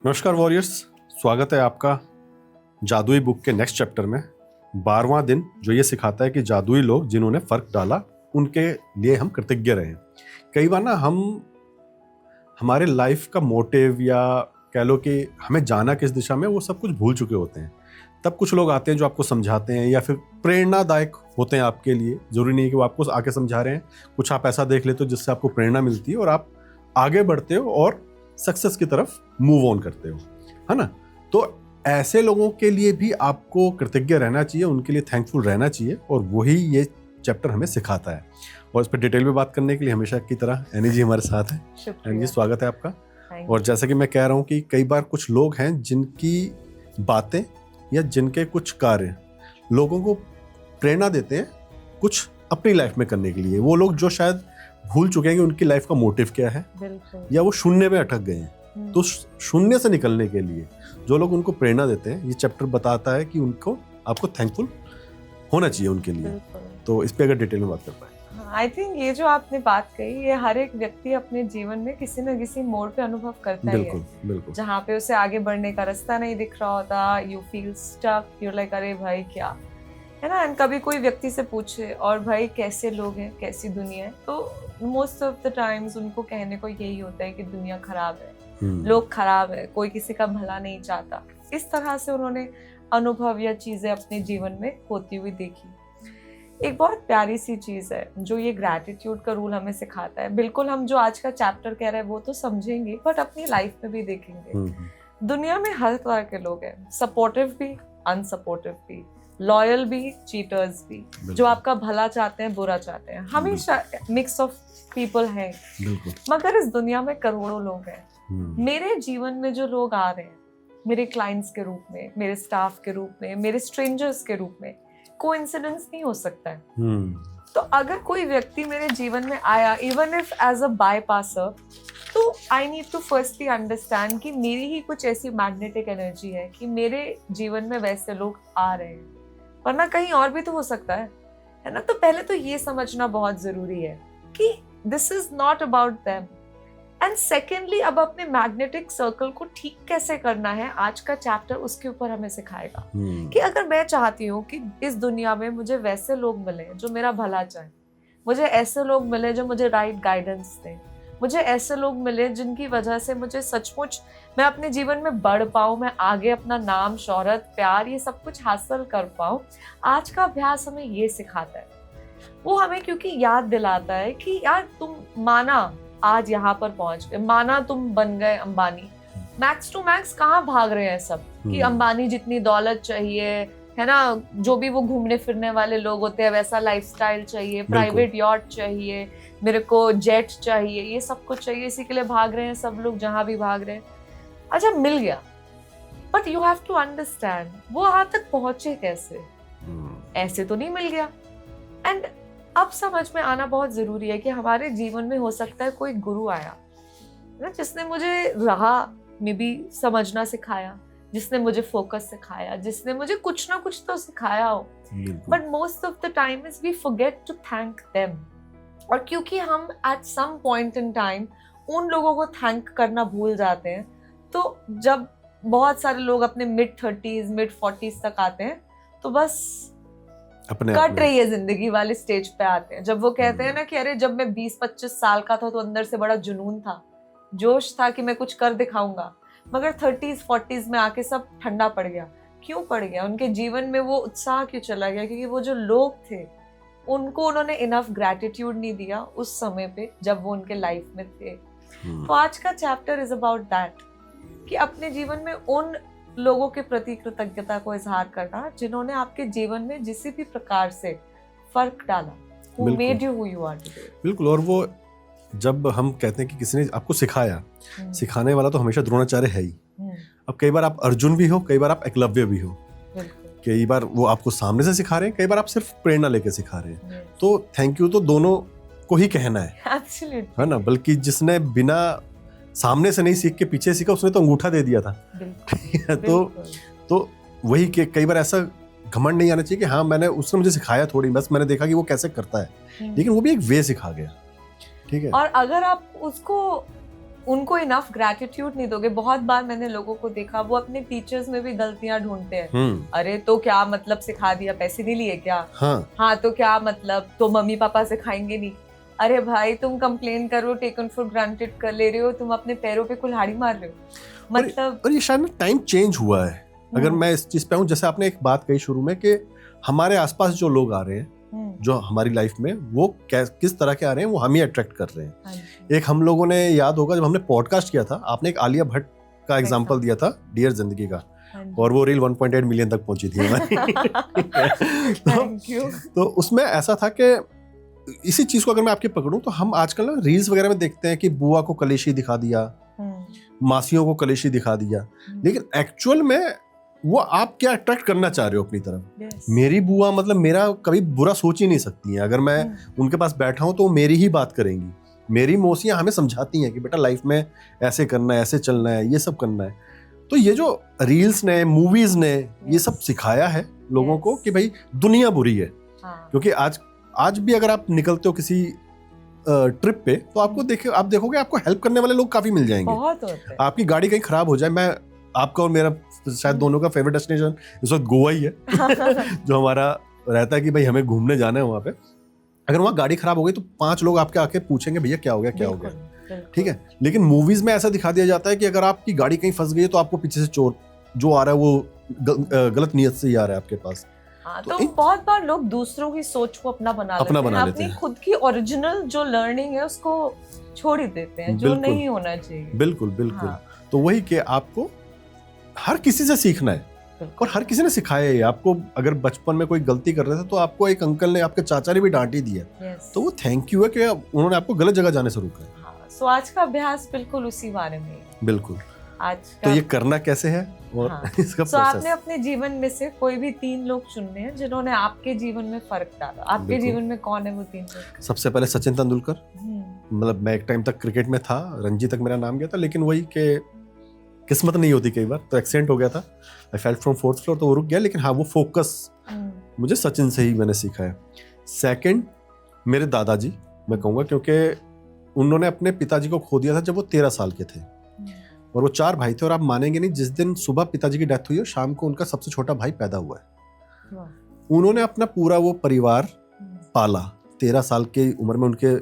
नमस्कार वॉरियर्स, स्वागत है आपका जादुई बुक के नेक्स्ट चैप्टर में। 12वां दिन जो ये सिखाता है कि जादुई लोग जिन्होंने फ़र्क डाला उनके लिए हम कृतज्ञ रहें। कई बार ना हम हमारे लाइफ का मोटिव या कह लो कि हमें जाना किस दिशा में वो सब कुछ भूल चुके होते हैं। तब कुछ लोग आते हैं जो आपको समझाते हैं या फिर प्रेरणादायक होते हैं आपके लिए। ज़रूरी नहीं है कि वो आपको आके समझा रहे हैं, कुछ आप ऐसा देख लेते हो जिससे आपको प्रेरणा मिलती है और आप आगे बढ़ते हो और सक्सेस की तरफ मूव ऑन करते हो, है ना। तो ऐसे लोगों के लिए भी आपको कृतज्ञ रहना चाहिए, उनके लिए थैंकफुल रहना चाहिए, और वही ये चैप्टर हमें सिखाता है। और इस पर डिटेल में बात करने के लिए हमेशा की तरह एनी जी हमारे साथ है। एनी जी, स्वागत है आपका। और जैसा कि मैं कह रहा हूँ कि कई बार कुछ लोग हैं जिनकी बातें या जिनके कुछ कार्य लोगों को प्रेरणा देते हैं कुछ अपनी लाइफ में करने के लिए। वो लोग जो शायद भूल चुके हैं कि उनकी लाइफ का मोटिव क्या है, या वो शून्य में अटक गए हैं। तो शून्य से निकलने के लिए जो लोग उनको प्रेरणा देते हैं, ये चैप्टर बताता है कि उनको आपको थैंकफुल होना चाहिए उनके लिए। तो इस पे अगर डिटेल में बात कर पाए। आई थिंक ये जो आपने बात कही, ये हर एक व्यक्ति अपने जीवन में किसी न किसी मोड़ पे अनुभव करता ही है, बिल्कुल। जहाँ पे उसे आगे बढ़ने का रास्ता नहीं दिख रहा होता, you feel stuck, you like अरे भाई क्या है ना। एंड कभी कोई व्यक्ति से पूछे और भाई कैसे लोग हैं, कैसी दुनिया है, तो मोस्ट ऑफ द टाइम्स उनको कहने को यही होता है कि दुनिया खराब है, लोग खराब है, कोई किसी का भला नहीं चाहता। इस तरह से उन्होंने अनुभव या चीजें अपने जीवन में होती हुई देखी। एक बहुत प्यारी सी चीज है जो ये ग्रैटिट्यूड का रूल हमें सिखाता है। बिल्कुल हम जो आज का चैप्टर कह रहे हैं वो तो समझेंगे, बट अपनी लाइफ में भी देखेंगे। दुनिया में हर तरह के लोग हैं, सपोर्टिव भी, अनसपोर्टिव भी, लॉयल भी, चीटर्स भी, जो आपका भला चाहते हैं, बुरा चाहते हैं। हमेशा मिक्स ऑफ पीपल हैं, मगर इस दुनिया में करोड़ों लोग हैं। मेरे जीवन में जो लोग आ रहे हैं, मेरे क्लाइंट्स के रूप में, मेरे स्टाफ के रूप में, मेरे स्ट्रेंजर्स के रूप में, कोइंसिडेंस नहीं हो सकता है। तो अगर कोई व्यक्ति मेरे जीवन में आया, even if as a bypasser, तो I need to firstly understand कि मेरी ही कुछ ऐसी मैग्नेटिक एनर्जी है कि मेरे जीवन में वैसे लोग आ रहे हैं, वरना कहीं और भी तो हो सकता है ना। तो पहले तो ये समझना बहुत जरूरी है कि this is not about them. And secondly, अब अपने मैग्नेटिक सर्कल को ठीक कैसे करना है, आज का चैप्टर उसके ऊपर हमें सिखाएगा। कि अगर मैं चाहती हूँ कि इस दुनिया में मुझे वैसे लोग मिले जो मेरा भला चाहें, मुझे ऐसे लोग मिले जो मुझे राइट गाइडेंस दें, मुझे ऐसे लोग मिले जिनकी वजह से मुझे सचमुच मैं अपने जीवन में बढ़ पाऊँ, मैं आगे अपना नाम, शोहरत, प्यार, ये सब कुछ हासिल कर पाऊँ। आज का अभ्यास हमें ये सिखाता है। वो हमें क्योंकि याद दिलाता है कि यार तुम माना आज यहाँ पर पहुंच गए, माना तुम बन गए अंबानी, मैक्स टू मैक्स कहाँ भाग रहे हैं सब कि अंबानी जितनी दौलत चाहिए, है ना, जो भी वो घूमने फिरने वाले लोग होते हैं वैसा लाइफस्टाइल चाहिए, प्राइवेट यॉट चाहिए, मेरे को जेट चाहिए, ये सब कुछ चाहिए, इसी के लिए भाग रहे हैं सब लोग जहां भी भाग रहे हैं। अच्छा, मिल गया, but you have to understand वो वहां तक पहुंचे कैसे, ऐसे तो नहीं मिल गया। एंड अब समझ में आना बहुत जरूरी है कि हमारे जीवन में हो सकता है कोई गुरु आया ना, जिसने मुझे राह में भी समझना सिखाया, जिसने मुझे फोकस सिखाया, जिसने मुझे कुछ ना कुछ तो सिखाया हो। But most of the time is we forget to thank them. और क्योंकि हम at some point in time उन लोगों को थैंक करना भूल जाते हैं, तो जब बहुत सारे लोग अपने मिड 30s मिड 40s तक आते हैं तो बस कट रही है जिंदगी वाले स्टेज पे आते हैं, जब वो कहते हैं ना कि अरे जब मैं 20-25 साल का था तो अंदर से बड़ा जुनून था, जोश था कि मैं कुछ कर दिखाऊंगा, मगर 30s-40s में आके सब ठंडा पड़ गया। क्यों पड़ गया? उनके जीवन में वो उत्साह क्यों चला गया? क्योंकि वो जो लोग थे उनको उन्होंने इनफ ग्रैटिट्यूड नहीं दिया उस समय पे जब वो उनके लाइफ में थे। तो आज का चैप्टर इज अबाउट दैट, कि अपने जीवन में उन लोगों के प्रति कृतज्ञता को इजहार करना जिन्होंने आपके जीवन में किसी भी प्रकार से फर्क डाला, who made you who you are today। बिल्कुल। और वो जब हम कहते हैं कि किसी ने आपको सिखाया, सिखाने वाला तो हमेशा द्रोणाचार्य है ही। अब कई बार आप अर्जुन भी हो, कई बार आप एकलव्य भी हो, कई बार वो आपको सामने से सिखा रहे हैं, कई बार आप सिर्फ प्रेरणा लेके सिखा रहे हैं। तो थैंक यू तो दोनों को ही कहना है, है ना। बल्कि जिसने बिना सामने से नहीं सीख के पीछे सीखा, उसने तो अंगूठा दे दिया था। तो वही कि कई बार ऐसा घमंड नहीं आना चाहिए कि हाँ मैंने, उसने मुझे सिखाया थोड़ी, बस मैंने देखा कि वो कैसे करता है, लेकिन वो भी एक वे सिखा गया, ठीक है। और अगर आप उसको उनको इनफ ग्रैटिट्यूड नहीं दोगे। बहुत बार मैंने लोगों को देखा वो अपने टीचर्स में भी गलतियां ढूंढते हैं। अरे तो क्या मतलब सिखा दिया, पैसे नहीं लिए क्या? हाँ तो क्या मतलब, तो मम्मी पापा सिखाएंगे नहीं? अरे भाई तुम कंप्लेन करो, टेकन फॉर ग्रांटेड कर ले रहे हो, तुम अपने पैरों पे कुल्हाड़ी मार रहे हो। मतलब और ये शायद टाइम चेंज हुआ है। अगर मैं इस चीज पे हूँ, जैसे आपने एक बात कही शुरू में कि हमारे आसपास जो लोग आ रहे हैं जो हमारी लाइफ में, वो किस तरह के आ रहे हैं, वो हम ही अट्रैक्ट कर रहे हैं। एक हम लोगों ने, याद होगा जब हमने पॉडकास्ट किया था, आपने एक आलिया भट्ट का एग्जांपल दिया था डियर जिंदगी का, और वो रील 1.8 मिलियन तक पहुंची थी हमारी। तो उसमें ऐसा था कि इसी चीज को अगर मैं आपके पकड़ूं तो हम आजकल ना रील्स वगैरह में देखते हैं कि बुआ को कलेशी दिखा दिया, मासियों को कलेशी दिखा दिया, लेकिन एक्चुअल में वो आप क्या अट्रैक्ट करना चाह रहे हो अपनी तरफ। मेरी बुआ मतलब मेरा कभी बुरा सोच ही नहीं सकती है। अगर मैं उनके पास बैठा हूं तो वो मेरी ही बात करेंगी। मेरी मौसियां हमें समझाती हैं कि बेटा लाइफ में ऐसे करना है, ऐसे चलना है, ये सब करना है। तो ये जो रील्स ने, मूवीज ने ये सब सिखाया है लोगों को कि भाई दुनिया बुरी है। क्योंकि आज भी अगर आप निकलते हो किसी ट्रिप पे तो आपको आप देखोगे आपको हेल्प करने वाले लोग काफी मिल जाएंगे। बहुत होते हैं। आपकी गाड़ी कहीं खराब हो जाए, मैं आपका और मेरा शायद दोनों का फेवरेट डेस्टिनेशन इस वक्त गोवा ही है जो हमारा रहता है कि भाई हमें घूमने जाना है वहाँ पे। अगर वहाँ गाड़ी खराब हो गई तो 5 लोग आपके आके पूछेंगे भैया क्या हो गया, क्या हो गया, ठीक है। लेकिन मूवीज में ऐसा दिखा दिया जाता है कि अगर आपकी गाड़ी कहीं फंस गई है तो आपको पीछे से चोर जो आ रहा है वो गलत नियत से ही आ रहा है आपके पास। तो बहुत बार लोग दूसरों की सोच को अपना बना लेते हैं, खुद की ओरिजिनल जो लर्निंग है उसको छोड़ ही देते हैं, जो नहीं होना चाहिए। बिल्कुल बिल्कुल। तो वही कि आपको हर किसी से सीखना है और हर किसी ने सिखाया है आपको। अगर बचपन में कोई गलती कर रहे थे तो आपको एक अंकल ने, आपके चाचा ने भी डांट ही दिया, तो वो थैंक यू है कि उन्होंने आपको गलत जगह जाने से रोका है। सो आज का अभ्यास बिल्कुल उसी बारे में है। बिल्कुल। आज तो ये करना कैसे है और इसका प्रोसेस। आपने अपने जीवन में से कोई भी 3 लोग चुनने हैं जिन्होंने आपके जीवन में फर्क डाला। आपके जीवन में कौन है वो 3 लोग? सबसे पहले सचिन तेंदुलकर। मतलब मैं एक टाइम तक क्रिकेट में था, रणजी तक मेरा नाम गया था, लेकिन वही के किस्मत नहीं होती कई बार, तो एक्सीडेंट हो गया था। आई फेल फ्रॉम 4th फ्लोर, तो वो रुक गया। लेकिन हाँ, वो फोकस मुझे सचिन से ही मैंने सीखा है। सेकंड मेरे दादाजी मैं कहूँगा, क्योंकि उन्होंने अपने पिताजी को खो दिया था जब वो 13 साल के थे, और वो 4 भाई थे। और आप मानेंगे नहीं, जिस दिन सुबह पिताजी की डेथ हुई है, शाम को उनका सबसे छोटा भाई पैदा हुआ है। उन्होंने अपना पूरा वो परिवार पाला। 13 साल की उम्र में उनके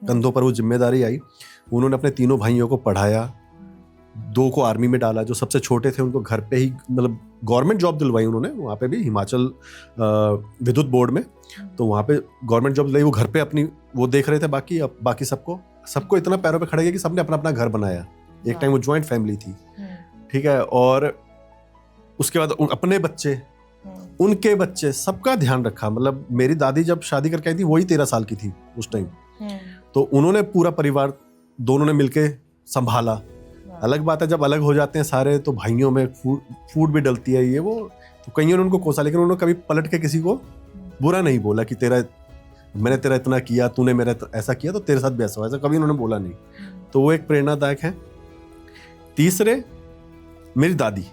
कंधों पर वो जिम्मेदारी आई। उन्होंने अपने 3 भाइयों को पढ़ाया, 2 को आर्मी में डाला। जो सबसे छोटे थे उनको घर पे ही मतलब गवर्नमेंट जॉब दिलवाई उन्होंने, वहाँ पे भी हिमाचल विद्युत बोर्ड में। तो वहाँ पे गवर्नमेंट जॉब दिलाई, वो घर पे अपनी वो देख रहे थे। बाकी सबको इतना पैरों पे खड़े किया कि सबने अपना अपना घर बनाया। एक टाइम वो ज्वाइंट फैमिली थी, ठीक है। और उसके बाद अपने बच्चे, उनके बच्चे, सबका ध्यान रखा। मतलब मेरी दादी जब शादी करके आई थी वही 13 साल की थी उस टाइम, तो उन्होंने पूरा परिवार दोनों ने मिलके संभाला। अलग बात है जब अलग हो जाते हैं सारे, तो भाइयों में फूड भी डलती है ये वो, तो कईयों ने उनको कोसा, लेकिन उन्होंने कभी पलट के किसी को बुरा नहीं बोला कि मैंने तेरा इतना किया, तूने मेरा ऐसा किया तो तेरे साथ भी ऐसा हुआ, ऐसा कभी उन्होंने बोला नहीं। तो वो एक प्रेरणादायक है। तीसरे मेरी दादी,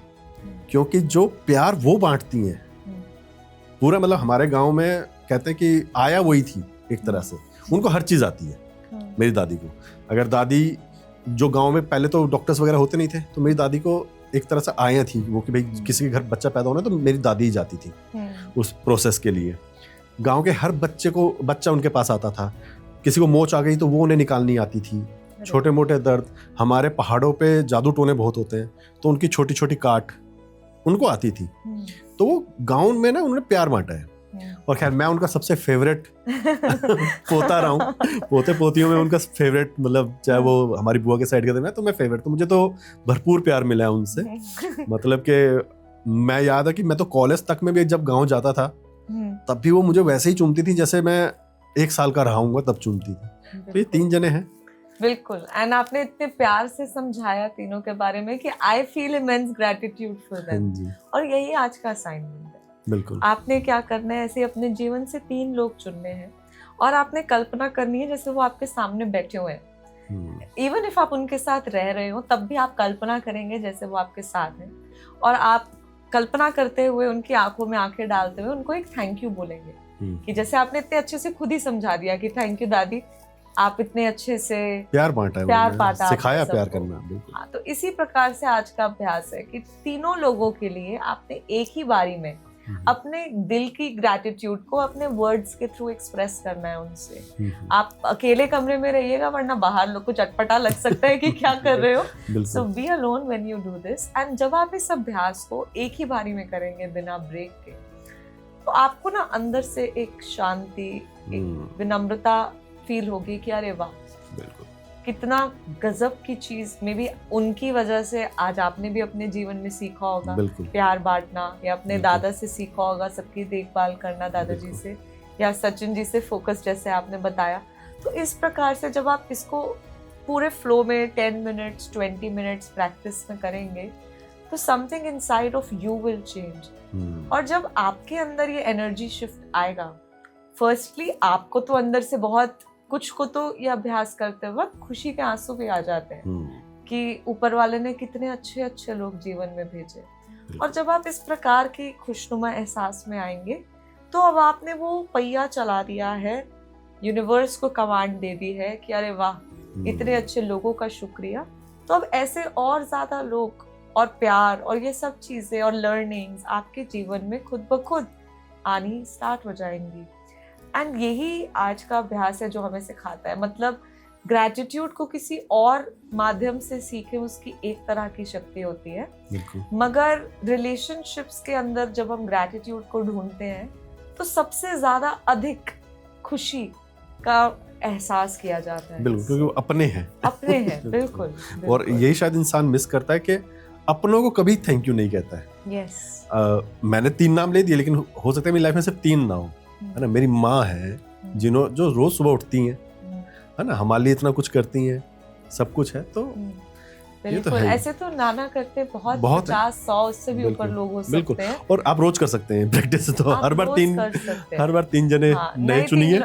क्योंकि जो प्यार वो बांटती हैं पूरा, मतलब हमारे गांव में कहते हैं कि आया वही थी एक तरह से, उनको हर चीज आती है मेरी दादी को। अगर दादी, जो गांव में पहले तो डॉक्टर्स वगैरह होते नहीं थे, तो मेरी दादी को एक तरह से आया थी वो कि भाई किसी के घर बच्चा पैदा होना तो मेरी दादी ही जाती थी उस प्रोसेस के लिए। गांव के हर बच्चा उनके पास आता था। किसी को मोच आ गई तो वो उन्हें निकालनी आती थी। छोटे मोटे दर्द, हमारे पहाड़ों पे जादू टोने बहुत होते हैं, तो उनकी छोटी छोटी काट उनको आती थी। तो वो गांव में ना उन्होंने प्यार बांटा है। और खैर मैं उनका सबसे फेवरेट पोता रहा हूँ। पोते पोतियों में उनका फेवरेट, मतलब चाहे वो हमारी बुआ के साइड के थे, मैं तो मैं फेवरेट, तो मुझे तो भरपूर प्यार मिला है उनसे। मतलब कि मैं याद है कि मैं तो कॉलेज तक में भी जब गाँव जाता था तब भी वो मुझे वैसे ही चूमती थी जैसे मैं 1 साल का रहा हूँ तब चूमती थी। तो ये 3 जने हैं। बिल्कुल। एंड आपने इतने प्यार से समझाया तीनों के बारे में कि I feel immense gratitude for them, और यही आज का असाइनमेंट है। बिल्कुल। आपने क्या करना है, ऐसे अपने जीवन से 3 लोग चुनने हैं और आपने कल्पना करनी है जैसे वो आपके सामने बैठे हुए हैं। इवन इफ आप उनके साथ रह रहे हो तब भी आप कल्पना करेंगे जैसे वो आपके साथ हैं, और आप कल्पना करते हुए उनकी आंखों में आंखें डालते हुए उनको एक थैंक यू बोलेंगे कि जैसे आपने इतने अच्छे से खुद ही समझा दिया कि थैंक यू दादी, आप इतने अच्छे से प्यार बांटा है प्यार उन्होंने, बांटा आपने सिखाया प्यार सबको। करना। बिल्कुल हाँ, तो इसी प्रकार से आज का अभ्यास है कि तीनों लोगों के लिए आपने एक ही बारी में अपने दिल की ग्रैटिट्यूड को अपने वर्ड्स के थ्रू एक्सप्रेस करना है उनसे। आप अकेले कमरे में रहिएगा, वरना बाहर लोग को चटपटा लग सकता है कि क्या कर रहे हो। So be alone when you do this. And जब आप इस अभ्यास को एक ही बारी में करेंगे बिना ब्रेक के, तो आपको ना अंदर से एक शांति, एक विनम्रता फील होगी कि अरे वाह, बिल्कुल कितना गजब की चीज। मे बी उनकी वजह से आज आपने भी अपने जीवन में सीखा होगा बिल्कुल प्यार बांटना, या अपने बिल्कुल। दादा से सीखा होगा सबकी देखभाल करना दादाजी बिल्कुल। से, या सचिन जी से फोकस जैसे आपने बताया। तो इस प्रकार से जब आप इसको पूरे फ्लो में 10 मिनट्स 20 मिनट्स प्रैक्टिस में करेंगे, तो something inside of you will change. और जब आपके अंदर ये एनर्जी शिफ्ट आएगा, फर्स्टली आपको तो अंदर से बहुत कुछ को तो ये अभ्यास करते वक्त खुशी के आंसू भी आ जाते हैं कि ऊपर वाले ने कितने अच्छे अच्छे लोग जीवन में भेजे। और जब आप इस प्रकार की खुशनुमा एहसास में आएंगे, तो अब आपने वो पहिया चला दिया है, यूनिवर्स को कमांड दे दी है कि अरे वाह, इतने अच्छे लोगों का शुक्रिया। तो अब ऐसे और ज्यादा लोग और प्यार और ये सब चीजें और लर्निंग्स आपके जीवन में खुद ब खुद आनी स्टार्ट हो जाएंगी। एंड यही आज का अभ्यास है जो हमें सिखाता है। मतलब ग्रैटिट्यूड को किसी और माध्यम से सीखे, उसकी एक तरह की शक्ति होती है, मगर रिलेशनशिप्स के अंदर जब हम ग्रैटिट्यूड को ढूंढते हैं, तो सबसे ज्यादा अधिक खुशी का एहसास किया जाता है। बिल्कुल, क्योंकि वो अपने हैं। अपने हैं, बिल्कुल। और यही शायद इंसान मिस करता है कि अपनों को कभी थैंक यू नहीं कहता है। यस। मैंने 3 नाम ले दिए, लेकिन हो सकता है मेरी लाइफ में सिर्फ 3 ना हो, है ना। मेरी माँ है जो रोज सुबह उठती हैं, है ना, हमारे लिए इतना कुछ करती हैं, सब कुछ है। तो ये तो है। ऐसे तो नाना करते बहुत 50-100 उससे भी ऊपर लोग हो सकते हैं। और आप रोज कर सकते हैं प्रैक्टिस। तो हर बार 3 जने नए चुनिए।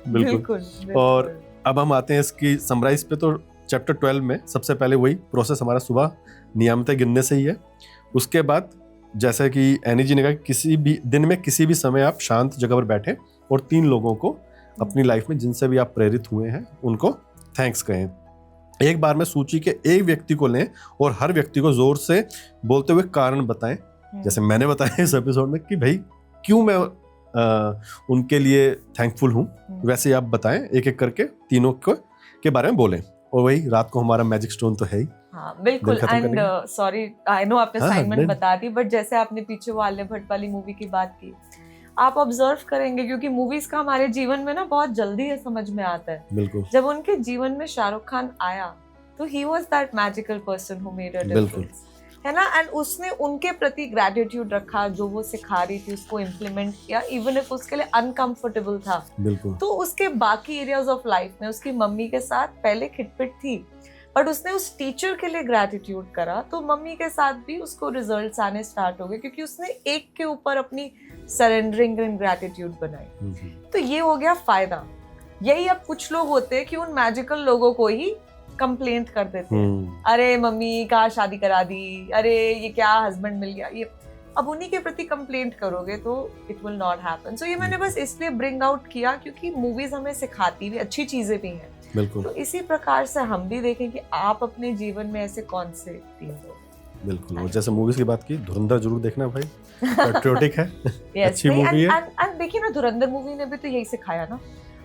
बिल्कुल। और अब हम आते हैं इसकी समराइज पे। तो चैप्टर 12 में सबसे पहले वही प्रोसेस हमारा सुबह नियमित गिनने से ही है। उसके बाद जैसे कि एनी जी ने कहा, किसी भी दिन में किसी भी समय आप शांत जगह पर बैठे और 3 लोगों को अपनी लाइफ में जिनसे भी आप प्रेरित हुए हैं उनको थैंक्स कहें। एक बार में सूची के एक व्यक्ति को लें और हर व्यक्ति को जोर से बोलते हुए कारण बताएं। जैसे मैंने बताया इस एपिसोड में कि भाई क्यों मैं उनके लिए थैंकफुल हूँ, वैसे ही आप बताएं, एक एक करके तीनों के बारे में बोलें। और वही रात को हमारा मैजिक स्टोन तो है ही। हाँ, बिल्कुल। एंड सॉरी, आई नो आपने असाइनमेंट बता दी, बट जैसे आपने पीछे वो आलिया भट्ट वाली मूवी की बात की, आप ऑब्जर्व करेंगे, क्योंकि मूवीज का हमारे जीवन में ना बहुत जल्दी है समझ में आता है। बिल्कुल। जब उनके जीवन में शाहरुख खान आया, तो he was that magical person who made a difference, है ना। एंड उसने उनके प्रति ग्रेटिट्यूड रखा, जो वो सिखा रही थी उसको इम्प्लीमेंट किया, इवन इफ उसके लिए अनकंफर्टेबल था। बिल्कुल। तो उसके बाकी एरियाज ऑफ लाइफ में उसकी मम्मी के साथ पहले खिटपिट थी, बट उसने उस टीचर के लिए ग्रेटिट्यूड करा, तो मम्मी के साथ भी उसको रिजल्ट्स आने स्टार्ट हो गए, क्योंकि उसने एक के ऊपर अपनी सरेंडरिंग एंड ग्रेटिट्यूड बनाई। तो ये हो गया फायदा। यही अब कुछ लोग होते हैं कि उन मैजिकल लोगों को ही कंप्लेंट कर देते हैं, अरे मम्मी कहाँ शादी करा दी, अरे ये क्या हस्बैंड मिल गया, ये अब उन्हीं के प्रति कंप्लेंट करोगे तो इट विल नॉट हैपन। सो ये मैंने बस इसलिए ब्रिंग आउट किया क्योंकि मूवीज हमें सिखाती भी अच्छी चीजें भी हैं। बिल्कुल। तो इसी प्रकार से हम भी देखें कि आप अपने जीवन में ऐसे कौन से तीन लोग। बिल्कुल। और जैसे मूवीज की बात की, धुरंधर जरूर देखना भाई, पैट्रियोटिक है। अच्छी मूवी है। एंड देखिए ना, धुरंधर मूवी ने भी तो यही सिखाया ना।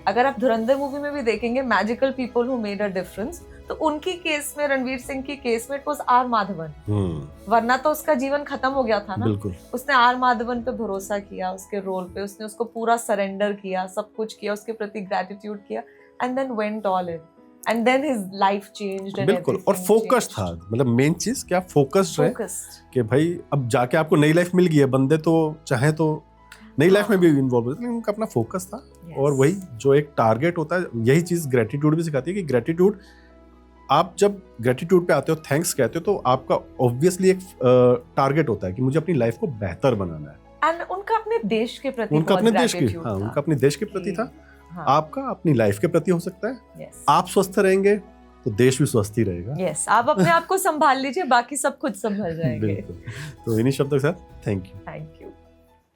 अगर आप धुरंधर मूवी में भी देखेंगे magical people who made a difference, तो उनकी केस में, रणवीर सिंह की केस में, इट वाज आर माधवन। वरना तो उसका जीवन खत्म हो गया था ना। बिल्कुल। उसने आर माधवन पे भरोसा किया, उसके रोल पे उसने उसको पूरा सरेंडर किया, सब कुछ किया, उसके प्रति ग्रेटिट्यूड किया, and then went all in, and then his life changed. बिल्कुल। और फोकस था, मतलब मेन चीज क्या, फोकस्ड रहे कि भाई अब जाके आपको नई लाइफ मिल गई है। बंदे तो चाहे तो नई लाइफ में भी इन्वॉल्व होते, लेकिन उनका अपना फोकस था। और वही जो एक टारगेट होता है, यही चीज ग्रेटिट्यूड भी सिखाती है कि ग्रेटिट्यूड, आप जब ग्रेटिट्यूड पे आते हो, थैंक्स कहते हो, तो आपका ऑब्वियसली एक टारगेट होता है कि मुझे अपनी लाइफ को बेहतर बनाना है। एंड उनका अपने देश के प्रति, उनका अपने देश के, हाँ, उनका अपने देश के प्रति था। हाँ। आपका अपनी लाइफ के प्रति हो सकता है। yes. आप स्वस्थ रहेंगे तो देश भी स्वस्थ ही रहेगा। yes. आप अपने आप को संभाल लीजिए, बाकी सब खुद संभल जाएंगे। बिल्कुल। तो इन्हीं शब्दों के साथ थैंक यू।